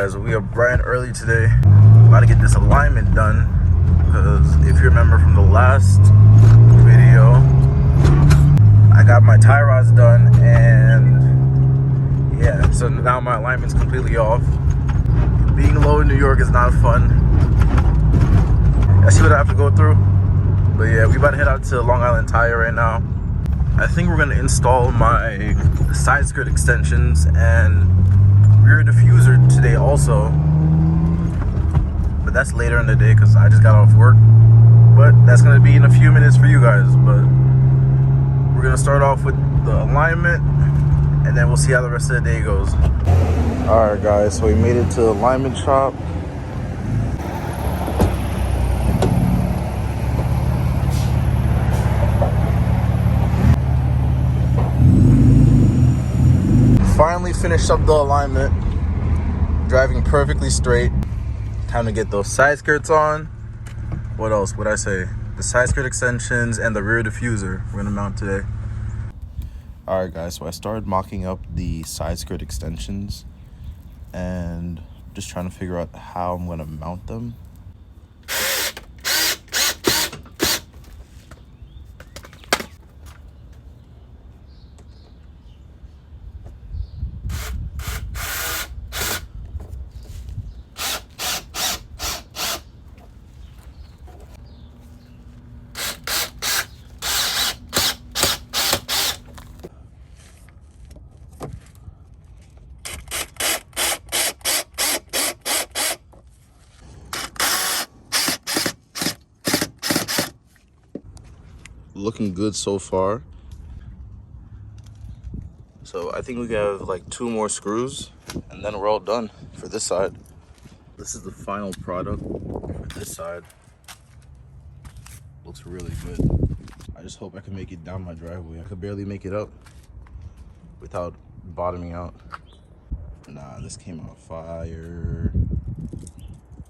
guys, we are bright and early today. About to get this alignment done because if you remember from the last video, I got my tie rods done and yeah, so now my alignment's completely off. Being low in New York is not fun. I see what I have to go through, but yeah, we about to head out to Long Island Tire right now. I think we're gonna install my side skirt extensions and rear diffuser today also, but that's later in the day because I just got off work. But that's gonna be in a few minutes for you guys. But we're gonna start off with the alignment and then we'll see how the rest of the day goes. All right guys, so we made it to the alignment shop. Finally finished up the alignment, driving perfectly straight. Time to get those side skirts on. What else would I say? The side skirt extensions and the rear diffuser we're gonna mount today. All right guys, so I started mocking up the side skirt extensions and just trying to figure out how I'm gonna mount them. Looking good so far. So I think we have like 2 more screws and then we're all done for this side. This is the final product for this side. Looks really good. I just hope I can make it down my driveway. I could barely make it up without bottoming out. Nah, this came out fire.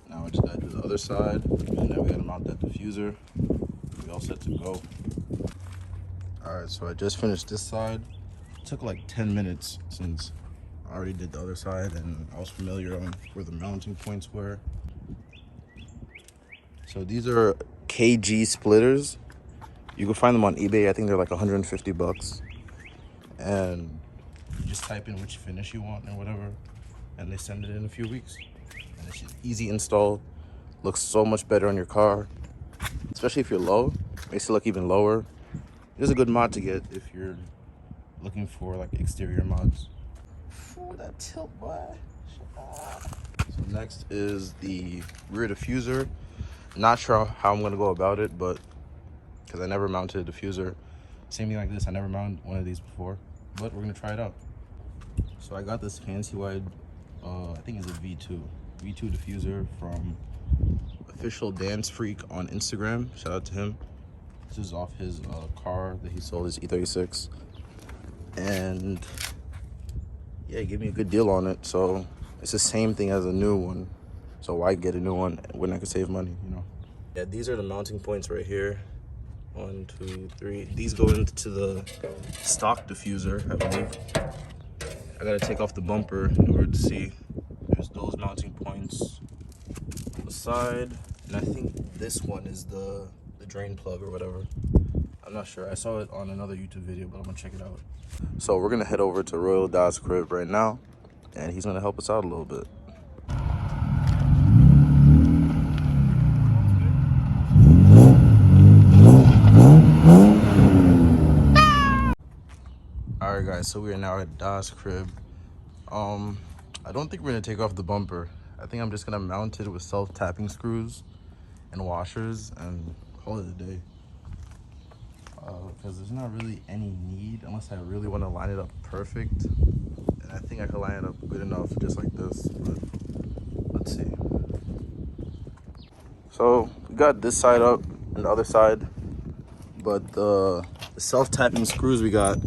Now I just gotta do the other side and then we gotta mount that diffuser. We all set to go. All right, so I just finished this side. It took like 10 minutes since I already did the other side and I was familiar on where the mounting points were. So these are KG splitters. You can find them on eBay. I think they're like 150 bucks. And you just type in which finish you want and whatever, and they send it in a few weeks. And it's just easy install. Looks so much better on your car, especially if you're low. Makes it look even lower. It's a good mod to get if you're looking for like exterior mods. Ooh, that tilt, boy. So next is the rear diffuser. Not sure how I'm gonna go about it, but because I never mounted a diffuser. Same thing like this, I never mounted one of these before, but we're gonna try it out. So I got this Fancywide, I think it's a V2 diffuser from Official Dance Freak on Instagram. Shout out to him. This is off his car that he sold, his E36. And yeah, he gave me a good deal on it. So it's the same thing as a new one. So why get a new one when I could save money, you know? Yeah, these are the mounting points right here. 1, 2, 3. These go into the stock diffuser, I believe. I gotta take off the bumper in order to see. There's those mounting points on the side. And I think this one is the drain plug or whatever. I'm not sure. I saw it on another YouTube video, but I'm gonna check it out. So we're gonna head over to Royal Dad's crib right now, and he's gonna help us out a little bit. All right, guys. So we are now at Dad's crib. I don't think we're gonna take off the bumper. I think I'm just gonna mount it with self-tapping screws and washers and call it a day. Because there's not really any need unless I really want to line it up perfect. And I think I could line it up good enough just like this, but let's see. So we got this side up and the other side, but the self-tapping screws we got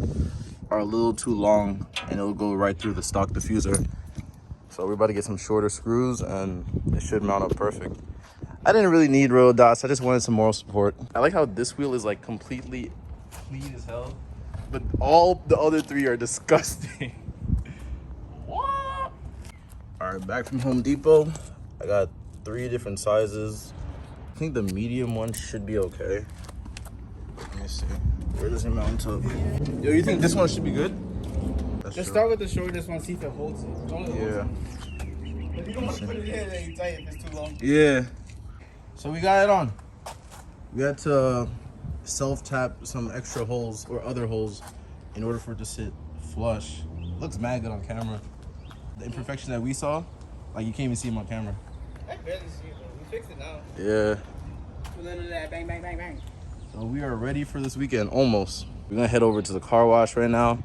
are a little too long and it'll go right through the stock diffuser. So we're about to get some shorter screws and it should mount up perfect. I didn't really need Royal Dots. I just wanted some moral support. I like how this wheel is like completely clean as hell, but all the other 3 are disgusting. What? All All right, back from Home Depot. I got 3 different sizes. I think the medium one should be okay. Let me see. Where does it mount up? Yo, you think this one should be good? That's Just true. start with the shortest one, see if it holds it. Yeah. If you don't want to put it in, then you tight if it's too long. Yeah. So we got it on. We had to self-tap some extra holes or other holes in order for it to sit flush. Looks mad good on camera. The imperfection that we saw, like you can't even see them on camera. I barely see it though. We fixed it now. Yeah. A little of that bang, bang, bang, bang. So we are ready for this weekend, almost. We're gonna head over to the car wash right now.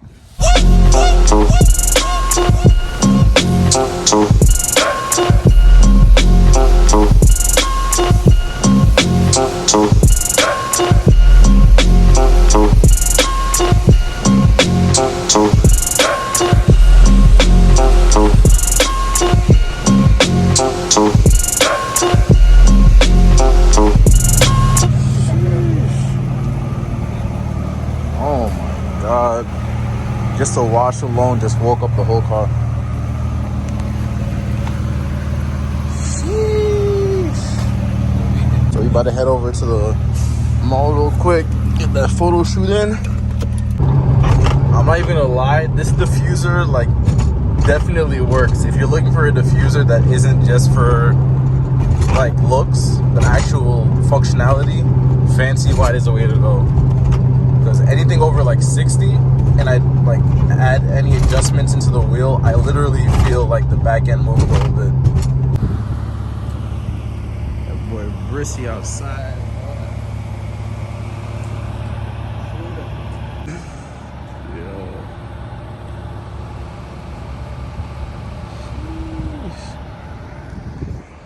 Oh my God. Just the wash alone just woke up the whole car. Sheesh. So we about to head over to the mall real quick, get that photo shoot in. I'm not even gonna lie, this diffuser like definitely works. If you're looking for a diffuser that isn't just for like looks, but actual functionality, Fancywide is the way to go. Because anything over like 60, and I like add any adjustments into the wheel, I literally feel like the back end move a little bit. That boy Brissy outside.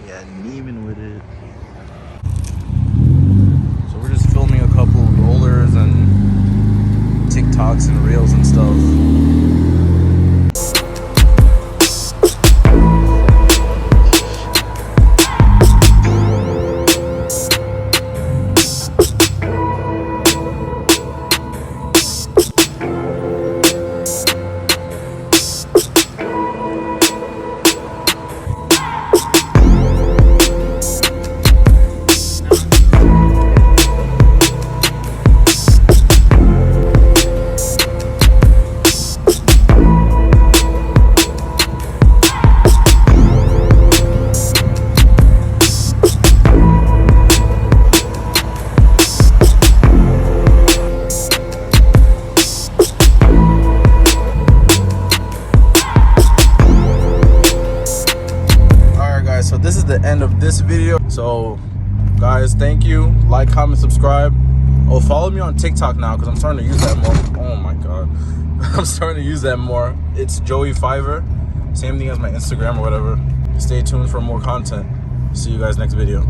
Yeah, Neiman with it. So we're just filming a couple rollers and TikToks and reels and stuff. So this is the end of this video. So guys, thank you. Like, comment, subscribe. Oh, follow me on TikTok now because I'm starting to use that more. Oh my God. I'm starting to use that more. It's Joey Fiverr. Same thing as my Instagram or whatever. Stay tuned for more content. See you guys next video.